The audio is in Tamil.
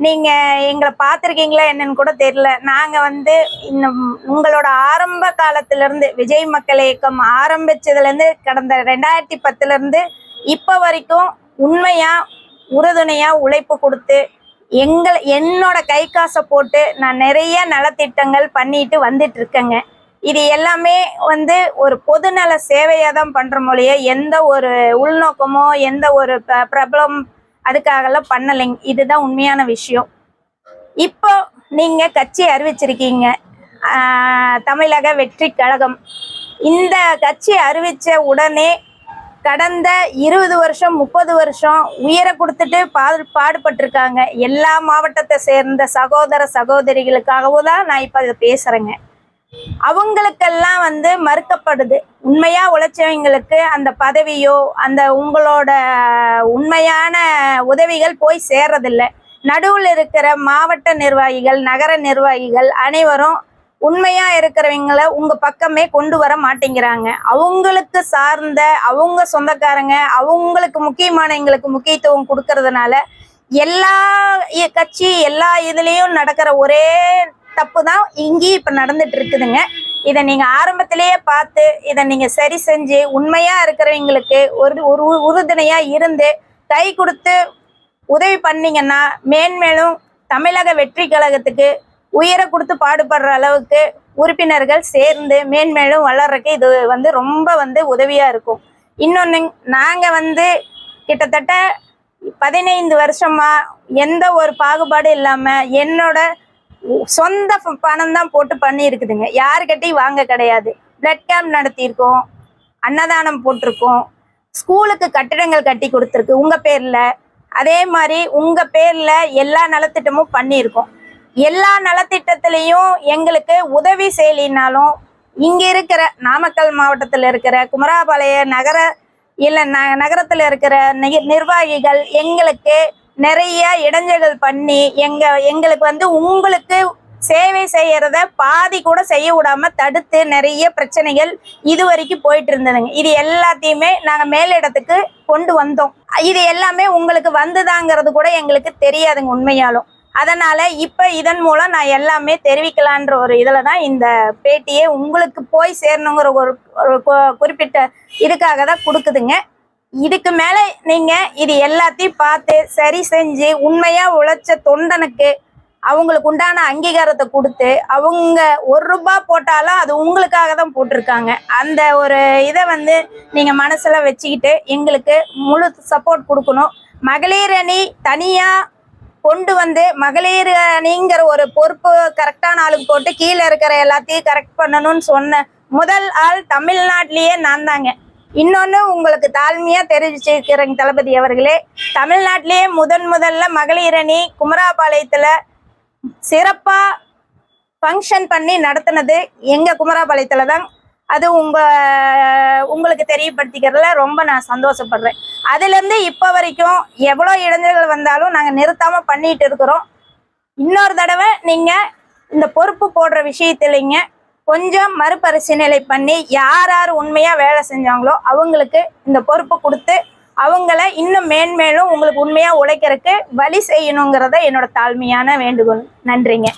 நீங்க எங்களை பார்த்துருக்கீங்களா என்னன்னு கூட தெரியல. நாங்க வந்து உங்களோட ஆரம்ப காலத்துல இருந்து விஜய் மக்கள் இயக்கம் ஆரம்பிச்சதுல இருந்து கடந்த 2010ல இருந்து இப்ப வரைக்கும் உண்மையா உறுதுணையா உழைப்பு கொடுத்து என்னோட கை காசை போட்டு நான் நிறைய நலத்திட்டங்கள் பண்ணிட்டு வந்துட்டு இருக்கேங்க. இது எல்லாமே வந்து ஒரு பொதுநல சேவையா தான் பண்ற மொழிய எந்த ஒரு உள்நோக்கமோ எந்த ஒரு பிரபலம் அதுக்காகலாம் பண்ணலைங்க. இதுதான் உண்மையான விஷயம். இப்போ நீங்க கட்சி அறிவிச்சிருக்கீங்க, தமிழக வெற்றி கழகம். இந்த கட்சி அறிவிச்ச உடனே கடந்த 20 வருஷம் 30 வருஷம் உயிரை கொடுத்துட்டு பாடுபட்டிருக்காங்க எல்லா மாவட்டத்தை சேர்ந்த சகோதர சகோதரிகளுக்காகவும் தான் நான் இப்போ இதை பேசுறேங்க. அவங்களுக்கெல்லாம் வந்து மறுக்கப்படுது. உண்மையா உழைச்சவங்களுக்கு அந்த பதவியோ அந்த உங்களோட உண்மையான உதவிகள் போய் சேர்றதில்லை. நடுவில் இருக்கிற மாவட்ட நிர்வாகிகள் நகர நிர்வாகிகள் அனைவரும் உண்மையா இருக்கிறவங்கள உங்க பக்கமே கொண்டு வர மாட்டேங்கிறாங்க. அவங்களுக்கு சார்ந்த அவங்க சொந்தக்காரங்க அவங்களுக்கு முக்கியமானவங்களுக்கு முக்கியத்துவம் கொடுக்கறதுனால எல்லா கட்சி எல்லா இதுலயும் நடக்கிற ஒரே தப்பு தான் இங்கேயும் இப்ப நடந்துட்டு இருக்குதுங்க. இதை நீங்க ஆரம்பத்திலேயே பார்த்து இதை நீங்க சரி செஞ்சு உண்மையா இருக்கிறவங்களுக்கு ஒரு உறுதுணையா இருந்து கை கொடுத்து உதவி பண்ணீங்கன்னா மேன்மேலும் தமிழக வெற்றி கழகத்துக்கு உயிரை கொடுத்து பாடுபடுற அளவுக்கு உறுப்பினர்கள் சேர்ந்து மேன்மேலும் வளர்றதுக்கு இது வந்து ரொம்ப வந்து உதவியா இருக்கும். இன்னொன்னு, நாங்க வந்து கிட்டத்தட்ட 15 வருஷமா எந்த ஒரு பாகுபாடு இல்லாம என்னோட சொந்த பணம் தான் போட்டு பண்ணி இருக்குதுங்க. யாருக்கிட்டையும் வாங்க கிடையாது. பிளட் கேம்ப் நடத்தியிருக்கோம், அன்னதானம் போட்டிருக்கோம், ஸ்கூலுக்கு கட்டிடங்கள் கட்டி கொடுத்துருக்கு உங்க பேர்ல. அதே மாதிரி உங்க பேர்ல எல்லா நலத்திட்டமும் பண்ணியிருக்கோம். எல்லா நலத்திட்டத்திலையும் எங்களுக்கு உதவி செய்யலினாலும் இங்க இருக்கிற நாமக்கல் மாவட்டத்தில் இருக்கிற குமராபாளைய நகரத்துல இருக்கிற நிர்வாகிகள் எங்களுக்கு நிறைய இடைஞ்சல்கள் பண்ணி எங்களுக்கு வந்து உங்களுக்கு சேவை செய்யறத பாதி கூட செய்ய விடாம தடுத்து நிறைய பிரச்சனைகள் இது வரைக்கும் போயிட்டு இருந்ததுங்க. இது எல்லாத்தையுமே நாங்க மேலிடத்துக்கு கொண்டு வந்தோம். இது எல்லாமே உங்களுக்கு வந்துதாங்கிறது கூட எங்களுக்கு தெரியாதுங்க உண்மையாலும். அதனால இப்ப இதன் மூலம் நான் எல்லாமே தெரிவிக்கலான்ற ஒரு இதுலதான் இந்த பேட்டியே உங்களுக்கு போய் சேரணுங்கிற ஒரு குறிப்பிட்ட இதுக்காக தான் கொடுக்குதுங்க. இதுக்கு மேல நீங்க இது எல்லாத்தையும் பார்த்து சரி செஞ்சு உண்மையா உழைச்ச தொண்டனுக்கு அவங்களுக்கு உண்டான அங்கீகாரத்தை கொடுத்து அவங்க 1 ரூபாய் போட்டாலும் அது உங்களுக்காக தான் போட்டிருக்காங்க. அந்த ஒரு இதை வந்து நீங்க மனசுல வச்சுக்கிட்டு எங்களுக்கு முழு சப்போர்ட் கொடுக்கணும். மகளிர் அணி தனியா கொண்டு வந்து மகளிர் அணிங்கிற ஒரு பொறுப்பு கரெக்டான ஆளுக்கு போட்டு கீழே இருக்கிற எல்லாத்தையும் கரெக்ட் பண்ணணும்னு சொன்ன முதல் ஆள் தமிழ்நாட்டிலேயே நான் தாங்க. இன்னொன்னு உங்களுக்கு தாழ்மையா தெரிவிச்சிருக்கிறேங்க தளபதி அவர்களே, தமிழ்நாட்டிலேயே முதல்ல மகளிர் அணி குமராபாளையத்துல சிறப்பா ஃபங்க்ஷன் பண்ணி நடத்தினது எங்க குமராபாளையத்துல தான். அது உங்களுக்கு தெரியப்படுத்திக்கிறதுல ரொம்ப நான் சந்தோஷப்படுறேன். அதுல இருந்து இப்ப வரைக்கும் எவ்வளவு இளைஞர்கள் வந்தாலும் நாங்க நிறுத்தாம பண்ணிட்டு இருக்கிறோம். இன்னொரு தடவை நீங்க இந்த பொறுப்பு போடுற விஷயத்துலங்க கொஞ்சம் மறுபரிசீலனை பண்ணி யார் உண்மையா வேலை செஞ்சாங்களோ அவங்களுக்கு இந்த பொறுப்பு கொடுத்து அவங்கள இன்னும் மேன்மேலும் உங்களுக்கு உண்மையா உழைக்கிறதுக்கு வழி செய்யணுங்கிறத என்னோட தாழ்மையான வேண்டுகோள். நன்றிங்க.